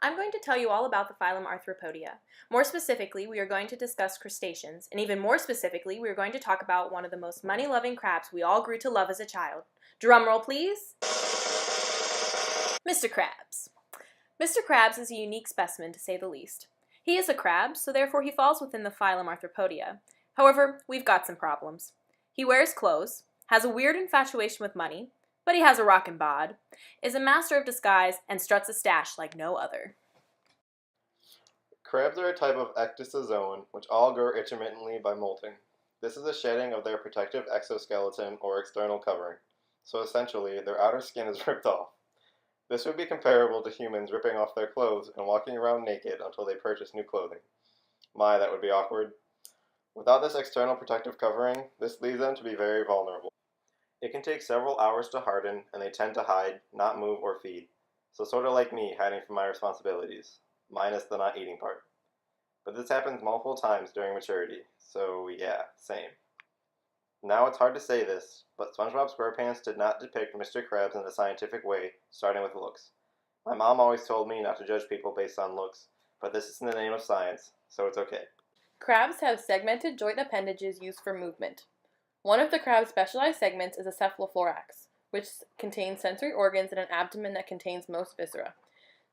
I'm going to tell you all about the phylum Arthropoda. More specifically, we are going to discuss crustaceans, and even more specifically, we are going to talk about one of the most money-loving crabs we all grew to love as a child. Drum roll, please. Mr. Krabs. Mr. Krabs is a unique specimen, to say the least. He is a crab, so therefore he falls within the phylum Arthropoda. However, we've got some problems. He wears clothes, has a weird infatuation with money, but he has a rockin' bod, is a master of disguise, and struts a stash like no other. Crabs are a type of ecdysozoan, which all grow intermittently by molting. This is a shedding of their protective exoskeleton or external covering, so essentially their outer skin is ripped off. This would be comparable to humans ripping off their clothes and walking around naked until they purchase new clothing. My, that would be awkward. Without this external protective covering, this leaves them to be very vulnerable. It can take several hours to harden, and they tend to hide, not move or feed. So sort of like me hiding from my responsibilities, minus the not eating part. But this happens multiple times during maturity, so yeah, same. Now it's hard to say this, but SpongeBob SquarePants did not depict Mr. Krabs in a scientific way, starting with looks. My mom always told me not to judge people based on looks, but this is in the name of science, so it's okay. Crabs have segmented joint appendages used for movement. One of the crab's specialized segments is a cephalothorax, which contains sensory organs and an abdomen that contains most viscera.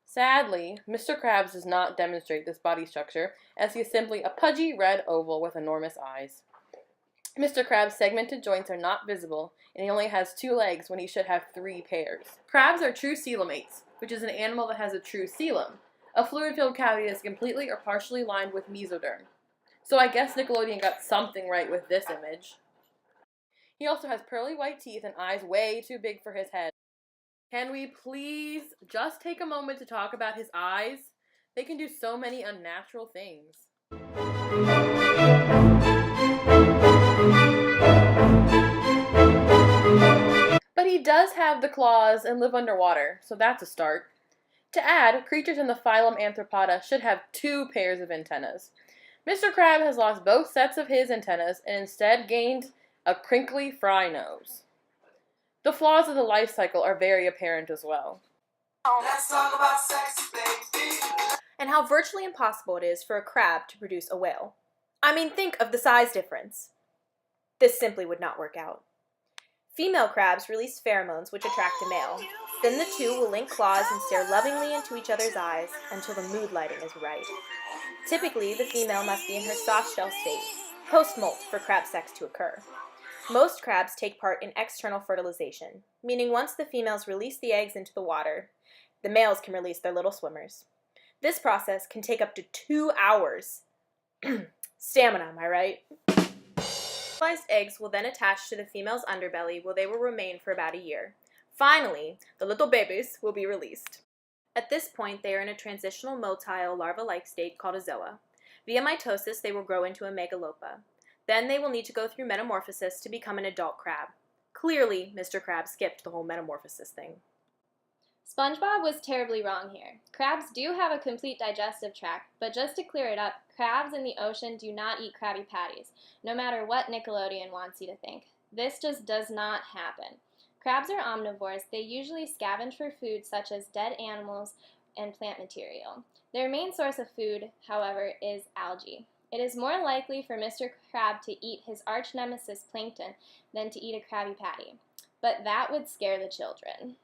Sadly, Mr. Krabs does not demonstrate this body structure, as he is simply a pudgy red oval with enormous eyes. Mr. Krabs' segmented joints are not visible, and he only has 2 legs when he should have 3 pairs. Crabs are true coelomates, which is an animal that has a true coelom, a fluid-filled cavity that is completely or partially lined with mesoderm. So I guess Nickelodeon got something right with this image. He also has pearly white teeth and eyes way too big for his head. Can we please just take a moment to talk about his eyes? They can do so many unnatural things. But he does have the claws and live underwater, so that's a start. To add, creatures in the phylum Arthropoda should have 2 pairs of antennas. Mr. Crab has lost both sets of his antennas and instead gained a crinkly fry nose. The flaws of the life cycle are very apparent as well. Let's talk about sex, baby. And how virtually impossible it is for a crab to produce a whale. I mean, think of the size difference. This simply would not work out. Female crabs release pheromones which attract a male. Then the two will link claws and stare lovingly into each other's eyes until the mood lighting is right. Typically, the female must be in her soft shell state, post-molt, for crab sex to occur. Most crabs take part in external fertilization, meaning once the females release the eggs into the water, the males can release their little swimmers. This process can take up to 2 hours. Stamina, am I right? Fertilized eggs will then attach to the female's underbelly where they will remain for about a year. Finally, the little babies will be released. At this point, they are in a transitional motile larva-like state called a zoa. Via mitosis, they will grow into a megalopa. Then they will need to go through metamorphosis to become an adult crab. Clearly, Mr. Krabs skipped the whole metamorphosis thing. SpongeBob was terribly wrong here. Crabs do have a complete digestive tract, but just to clear it up, crabs in the ocean do not eat Krabby Patties, no matter what Nickelodeon wants you to think. This just does not happen. Crabs are omnivores. They usually scavenge for food such as dead animals and plant material. Their main source of food, however, is algae. It is more likely for Mr. Crab to eat his arch nemesis plankton than to eat a Krabby Patty, but that would scare the children.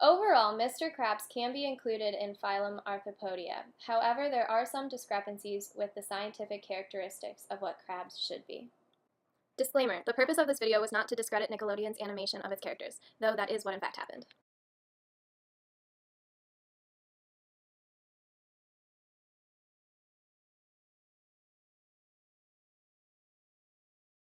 Overall, Mr. Krabs can be included in phylum Arthropoda. However, there are some discrepancies with the scientific characteristics of what crabs should be. Disclaimer: the purpose of this video was not to discredit Nickelodeon's animation of its characters, though that is what in fact happened.